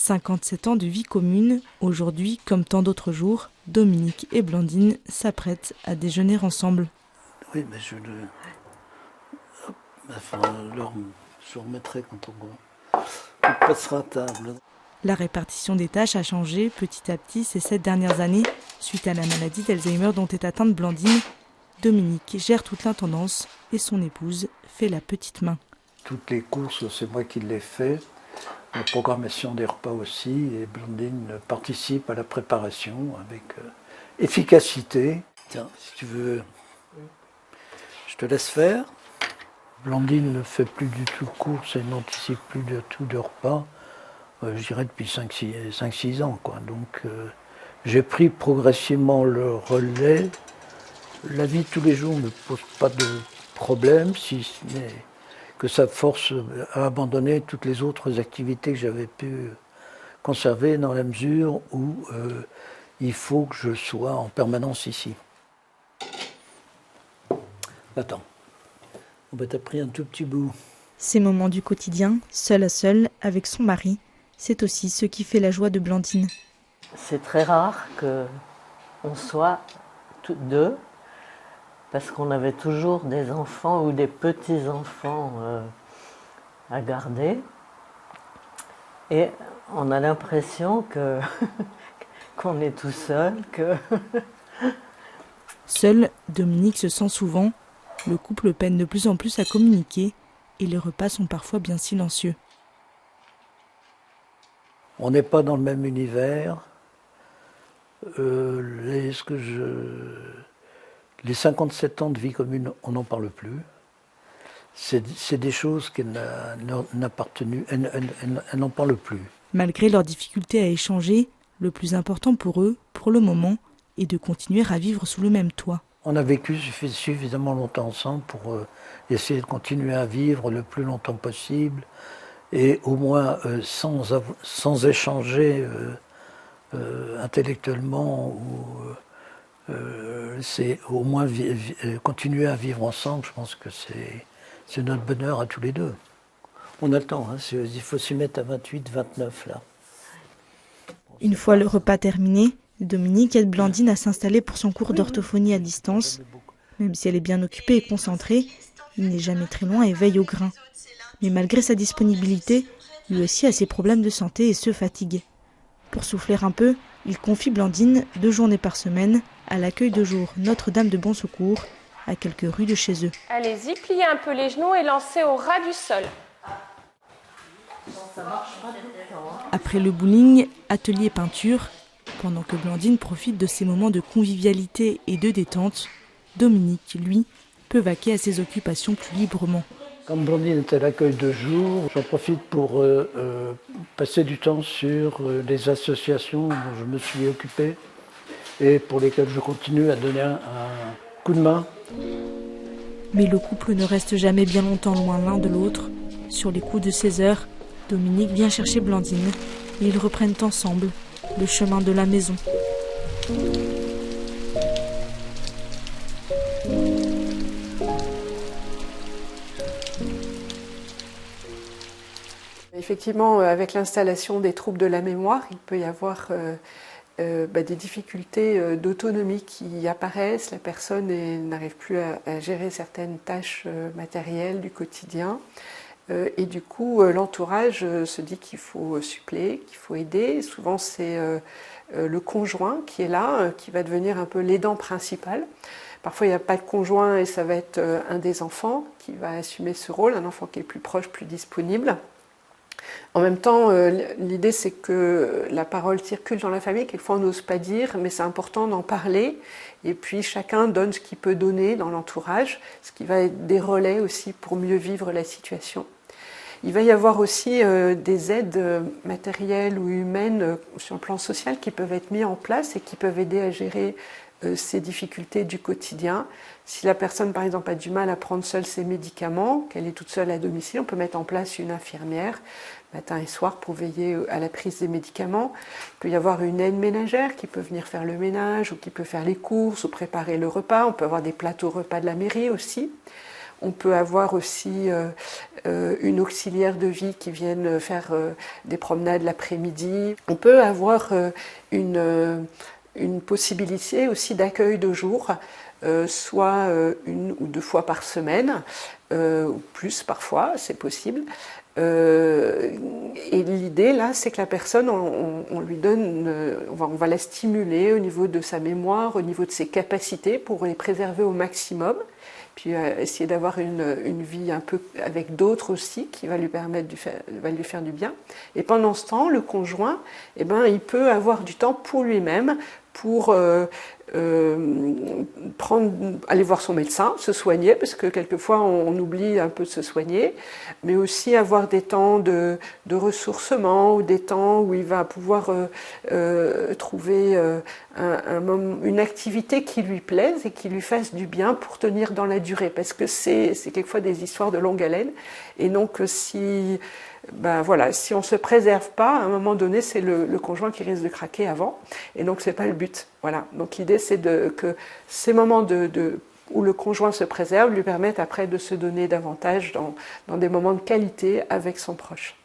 57 ans de vie commune, aujourd'hui, comme tant d'autres jours, Dominique et Blandine s'apprêtent à déjeuner ensemble. Oui, mais je remettrai quand on passera à table. La répartition des tâches a changé petit à petit ces 7 dernières années, suite à la maladie d'Alzheimer dont est atteinte Blandine. Dominique gère toute l'intendance et son épouse fait la petite main. Toutes les courses, c'est moi qui les fais. La programmation des repas aussi, et Blandine participe à la préparation avec efficacité. Tiens, si tu veux, je te laisse faire. Blandine ne fait plus du tout de courses et n'anticipe plus du tout de repas, je dirais depuis 5-6 ans, quoi. Donc j'ai pris progressivement le relais. La vie de tous les jours ne me pose pas de problème, si ce n'est que ça force à abandonner toutes les autres activités que j'avais pu conserver dans la mesure où il faut que je sois en permanence ici. Attends, on va t'as pris un tout petit bout. Ces moments du quotidien, seul à seul, avec son mari, c'est aussi ce qui fait la joie de Blandine. C'est très rare qu'on soit toutes deux, parce qu'on avait toujours des enfants ou des petits-enfants à garder. Et on a l'impression qu'on est tout seul. Seul, Dominique se sent souvent. Le couple peine de plus en plus à communiquer et les repas sont parfois bien silencieux. On n'est pas dans le même univers. Les 57 ans de vie commune, on n'en parle plus. C'est des choses qu'elle n'a pas retenues, elle n'en parle plus. Malgré leurs difficultés à échanger, le plus important pour eux, pour le moment, est de continuer à vivre sous le même toit. On a vécu suffisamment longtemps ensemble pour essayer de continuer à vivre le plus longtemps possible et au moins sans échanger intellectuellement ou c'est au moins continuer à vivre ensemble. Je pense que c'est notre bonheur à tous les deux. On a le temps, hein, il faut s'y mettre à 28, 29 là. Une fois le repas terminé, Dominique aide Blandine à s'installer pour son cours d'orthophonie à distance. Même si elle est bien occupée et concentrée, il n'est jamais très loin et veille au grain. Mais malgré sa disponibilité, lui aussi a ses problèmes de santé et se fatigue. Pour souffler un peu, il confie Blandine 2 journées par semaine à l'accueil de jour Notre-Dame de Bon Secours, à quelques rues de chez eux. Allez-y, pliez un peu les genoux et lancez au ras du sol. Après le bowling, atelier peinture, pendant que Blandine profite de ces moments de convivialité et de détente, Dominique, lui, peut vaquer à ses occupations plus librement. Comme Blandine est à l'accueil de jour, j'en profite pour passer du temps sur les associations dont je me suis occupé et pour lesquelles je continue à donner un coup de main. Mais le couple ne reste jamais bien longtemps loin l'un de l'autre. Sur les coups de 16 heures, Dominique vient chercher Blandine et ils reprennent ensemble le chemin de la maison. Effectivement, avec l'installation des troubles de la mémoire, il peut y avoir des difficultés d'autonomie qui apparaissent. La personne n'arrive plus à gérer certaines tâches matérielles du quotidien. Et du coup, l'entourage se dit qu'il faut suppléer, qu'il faut aider. Souvent, c'est le conjoint qui est là, qui va devenir un peu l'aidant principal. Parfois, il n'y a pas de conjoint et ça va être un des enfants qui va assumer ce rôle, un enfant qui est plus proche, plus disponible. En même temps, l'idée c'est que la parole circule dans la famille, quelquefois on n'ose pas dire, mais c'est important d'en parler. Et puis chacun donne ce qu'il peut donner dans l'entourage, ce qui va être des relais aussi pour mieux vivre la situation. Il va y avoir aussi des aides matérielles ou humaines sur le plan social qui peuvent être mises en place et qui peuvent aider à gérer ces difficultés du quotidien. Si la personne, par exemple, a du mal à prendre seule ses médicaments, qu'elle est toute seule à domicile, on peut mettre en place une infirmière matin et soir pour veiller à la prise des médicaments. Il peut y avoir une aide ménagère qui peut venir faire le ménage ou qui peut faire les courses ou préparer le repas. On peut avoir des plateaux repas de la mairie aussi. On peut avoir aussi une auxiliaire de vie qui vienne faire des promenades l'après-midi. On peut avoir une possibilité aussi d'accueil de jour, soit 1 ou 2 fois par semaine, ou plus parfois, c'est possible. Et l'idée là, c'est que la personne, on lui donne, on va la stimuler au niveau de sa mémoire, au niveau de ses capacités pour les préserver au maximum. Puis essayer d'avoir une vie un peu avec d'autres aussi qui va lui permettre va lui faire du bien. Et pendant ce temps, le conjoint, eh ben, il peut avoir du temps pour lui-même, pour aller voir son médecin, se soigner, parce que quelquefois on oublie un peu de se soigner, mais aussi avoir des temps de ressourcement ou des temps où il va pouvoir trouver une activité qui lui plaise et qui lui fasse du bien pour tenir dans la durée, parce que c'est quelquefois des histoires de longue haleine. Et donc si on ne se préserve pas, à un moment donné, c'est le conjoint qui risque de craquer avant, et donc c'est pas le but. Voilà. Donc l'idée, c'est que ces moments où le conjoint se préserve lui permettent après de se donner davantage dans des moments de qualité avec son proche.